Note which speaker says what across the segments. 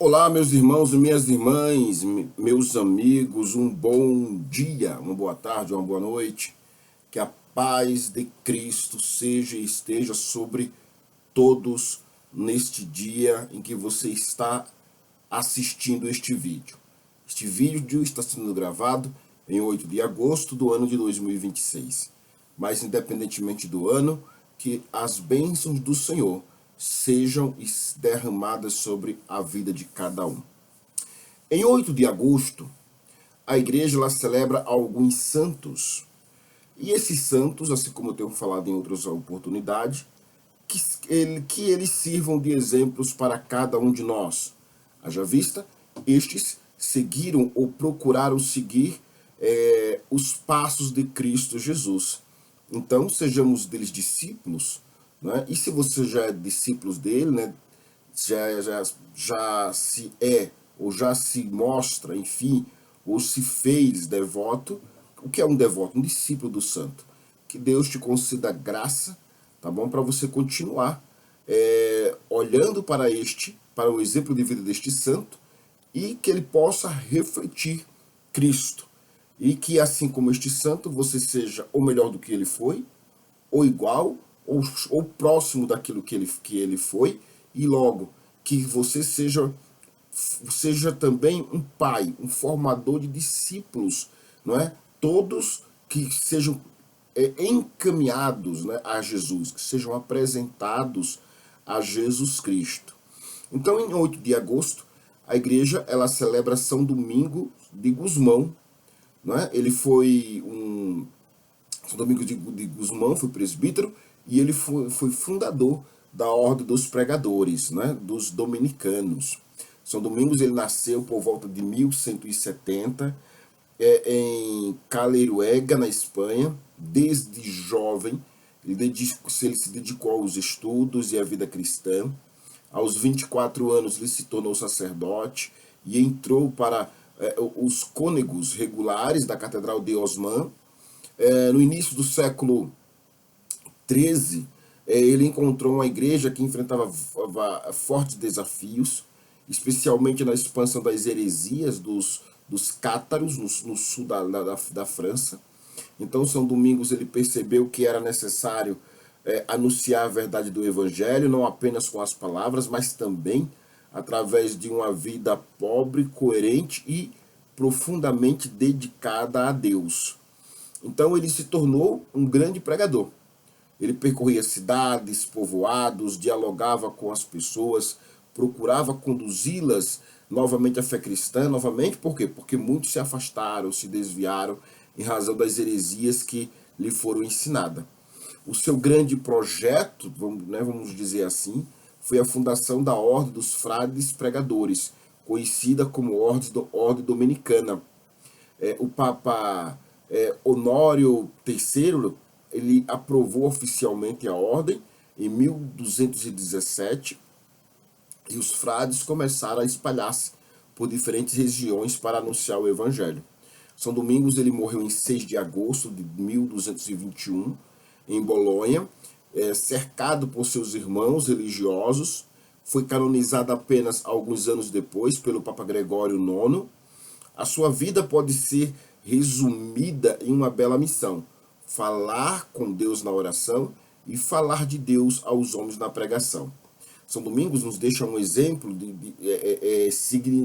Speaker 1: Olá, meus irmãos e minhas irmãs, meus amigos, um bom dia, uma boa tarde, uma boa noite. Que a paz de Cristo seja e esteja sobre todos neste dia em que você está assistindo este vídeo. Este vídeo está sendo gravado em 8 de agosto do ano de 2026. Mas independentemente do ano, que as bênçãos do Senhor sejam derramadas sobre a vida de cada um. Em 8 de agosto, a igreja ela celebra alguns santos. E esses santos, assim como eu tenho falado em outras oportunidades, que eles sirvam de exemplos para cada um de nós. Haja vista, estes seguiram ou procuraram seguir os passos de Cristo Jesus. Então, sejamos deles discípulos, né? E se você já é discípulo dele, né, já se é, ou já se mostra, enfim, ou se fez devoto. O que é um devoto? Um discípulo do santo. Que Deus te conceda graça, tá bom? Para você continuar olhando para o exemplo de vida deste santo, e que ele possa refletir Cristo. E que, assim como este santo, você seja ou melhor do que ele foi, ou igual, ou próximo daquilo que ele foi, e logo que você seja também um pai, um formador de discípulos, não é? Todos que sejam encaminhados, né, a Jesus, que sejam apresentados a Jesus Cristo. Então, em 8 de agosto, a igreja ela celebra São Domingo de Gusmão, não é? Ele foi São Domingos de Gusmão foi presbítero, e ele foi fundador da Ordem dos Pregadores, né, dos dominicanos. São Domingos ele nasceu por volta de 1170 em Caleruega, na Espanha. Desde jovem ele se dedicou aos estudos e à vida cristã. Aos 24 anos ele se tornou sacerdote e entrou para os cônegos regulares da Catedral de Osman. No início do século XIII, ele encontrou uma igreja que enfrentava fortes desafios, especialmente na expansão das heresias dos cátaros no sul da França. Então, São Domingos ele percebeu que era necessário anunciar a verdade do Evangelho, não apenas com as palavras, mas também através de uma vida pobre, coerente e profundamente dedicada a Deus. Então ele se tornou um grande pregador. Ele percorria cidades, povoados, dialogava com as pessoas, procurava conduzi-las novamente à fé cristã, novamente, por quê? Porque muitos se afastaram, se desviaram em razão das heresias que lhe foram ensinadas. O seu grande projeto, vamos dizer assim, foi a fundação da Ordem dos Frades Pregadores, conhecida como Ordem Dominicana. O Papa Honório III, ele aprovou oficialmente a ordem em 1217, e os frades começaram a espalhar-se por diferentes regiões para anunciar o evangelho. São Domingos ele morreu em 6 de agosto de 1221 em Bolonha, cercado por seus irmãos religiosos. Foi canonizado apenas alguns anos depois pelo Papa Gregório IX. A sua vida pode ser resumida em uma bela missão: falar com Deus na oração e falar de Deus aos homens na pregação. São Domingos nos deixa um exemplo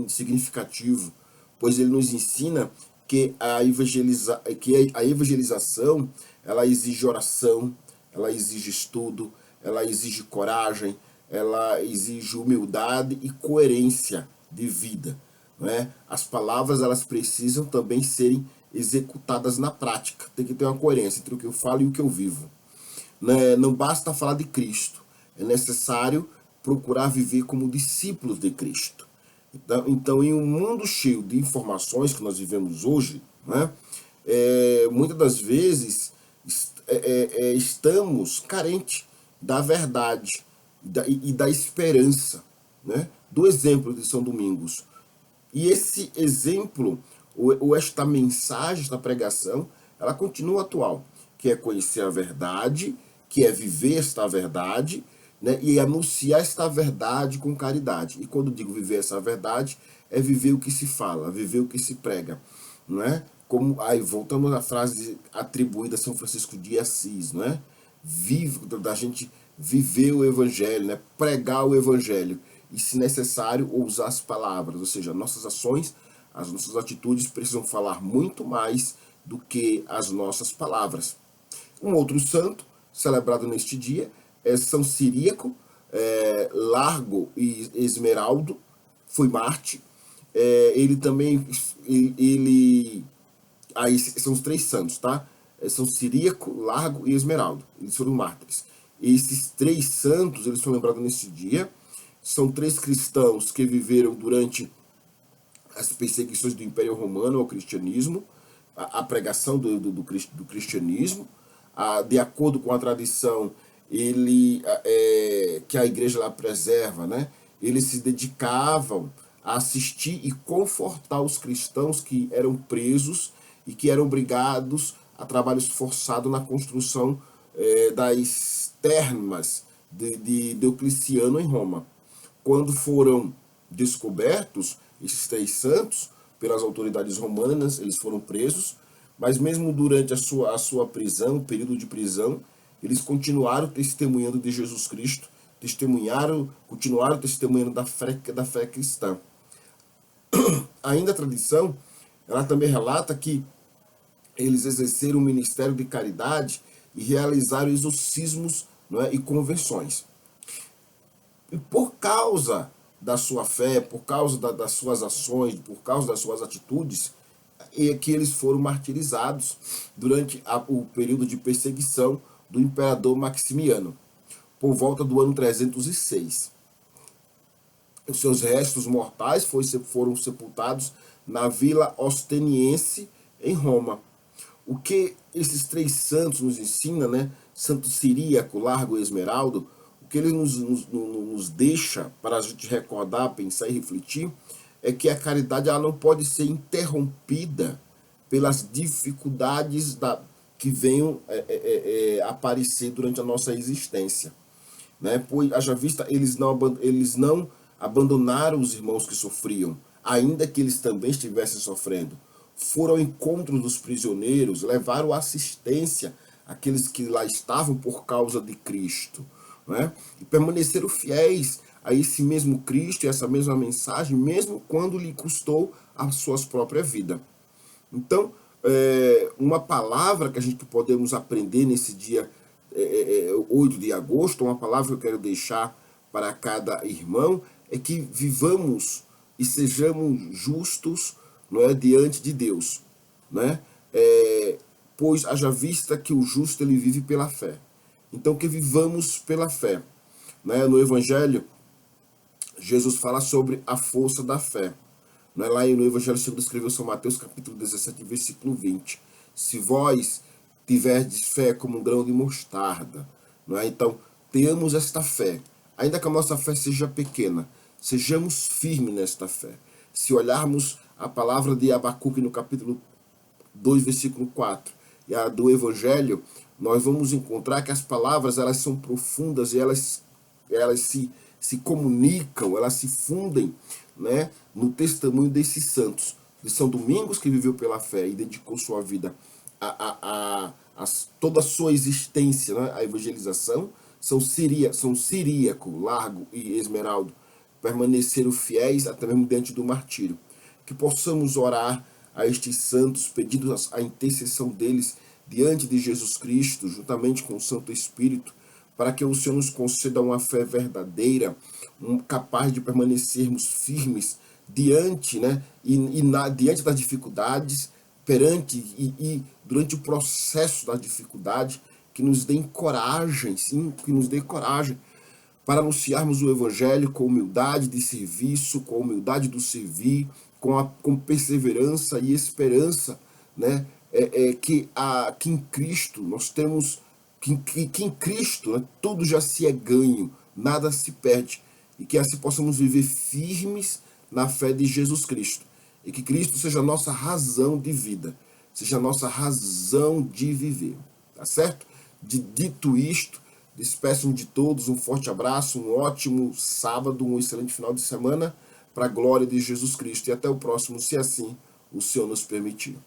Speaker 1: significativo, pois ele nos ensina que a evangelização ela exige oração, ela exige estudo, ela exige coragem, ela exige humildade e coerência de vida. Né? As palavras elas precisam também serem executadas na prática. Tem que ter uma coerência entre o que eu falo e o que eu vivo. Né? Não basta falar de Cristo, é necessário procurar viver como discípulos de Cristo. Então, em um mundo cheio de informações que nós vivemos hoje, né, muitas das vezes estamos carentes da verdade e da esperança, né, do exemplo de São Domingos. E esse exemplo, ou esta mensagem, esta pregação, ela continua atual, que é conhecer a verdade, que é viver esta verdade, né, e anunciar esta verdade com caridade. E quando digo viver essa verdade, é viver o que se fala, viver o que se prega, não é? Como aí voltamos à frase atribuída a São Francisco de Assis, não é? Vive da gente viver o evangelho, né? Pregar o evangelho e, se necessário, usar as palavras, ou seja, nossas ações, as nossas atitudes precisam falar muito mais do que as nossas palavras. Um outro santo celebrado neste dia é São Ciríaco, Largo e Esmeraldo, foi Marte. Ele também, aí são os três santos, tá? São Ciríaco, Largo e Esmeraldo. Eles foram mártires. Esses três santos, eles são lembrados nesse dia. São três cristãos que viveram durante as perseguições do Império Romano ao cristianismo, a pregação do cristianismo. De acordo com a tradição que a igreja lá preserva, né? Eles se dedicavam a assistir e confortar os cristãos que eram presos e que eram obrigados a trabalhos forçados na construção das termas de Diocleciano em Roma. Quando foram descobertos esses três santos pelas autoridades romanas, eles foram presos, mas mesmo durante a sua prisão, o período de prisão, eles continuaram testemunhando de Jesus Cristo, continuaram testemunhando da fé cristã. Ainda a tradição, ela também relata que eles exerceram um ministério de caridade e realizaram exorcismos, não é, e conversões. E por causa da sua fé, por causa das suas ações, por causa das suas atitudes, é que eles foram martirizados durante o período de perseguição do imperador Maximiano, por volta do ano 306. Os seus restos mortais foram sepultados na Vila Osteniense, em Roma. O que esses três santos nos ensinam, né? Santo Ciríaco, Largo e Esmeraldo, o que ele nos deixa para a gente recordar, pensar e refletir, é que a caridade ela não pode ser interrompida pelas dificuldades que venham aparecer durante a nossa existência, né? Pois, haja vista, eles não abandonaram os irmãos que sofriam, ainda que eles também estivessem sofrendo. Foram ao encontro dos prisioneiros, levaram assistência àqueles que lá estavam por causa de Cristo, né? E permaneceram fiéis a esse mesmo Cristo e essa mesma mensagem, mesmo quando lhe custou a sua própria vida. Então, uma palavra que a gente podemos aprender nesse dia 8 de agosto, uma palavra que eu quero deixar para cada irmão, é que vivamos e sejamos justos, não é, diante de Deus, né? Pois haja vista que o justo ele vive pela fé. Então que vivamos pela fé, né? No Evangelho, Jesus fala sobre a força da fé, né? Lá no Evangelho segundo escreveu São Mateus, capítulo 17, versículo 20. Se vós tiverdes fé como um grão de mostarda, não é? Então tenhamos esta fé, ainda que a nossa fé seja pequena, sejamos firmes nesta fé. Se olharmos a palavra de Abacuque no capítulo 2, versículo 4, e a do Evangelho, nós vamos encontrar que as palavras elas são profundas e elas se comunicam, elas se fundem, né, no testemunho desses santos. De São Domingos, que viveu pela fé e dedicou sua vida toda a sua existência, né, à evangelização. São Ciríaco, Largo e Esmeraldo permaneceram fiéis até mesmo diante do martírio. Que possamos orar a estes santos, pedindo a intercessão deles diante de Jesus Cristo, juntamente com o Santo Espírito, para que o Senhor nos conceda uma fé verdadeira, capaz de permanecermos firmes diante, né, diante das dificuldades, durante o processo da dificuldade, que nos dê coragem, sim, que nos dê coragem para anunciarmos o Evangelho com humildade de serviço, com humildade do servir, com perseverança e esperança, né? Que em Cristo nós temos, que em Cristo, né, tudo já se é ganho, nada se perde, e que assim possamos viver firmes na fé de Jesus Cristo, e que Cristo seja a nossa razão de vida, seja a nossa razão de viver, tá certo? Dito isto, Despeço-me de todos, um forte abraço, um ótimo sábado, um excelente final de semana, para a glória de Jesus Cristo. E até o próximo, se assim o Senhor nos permitir.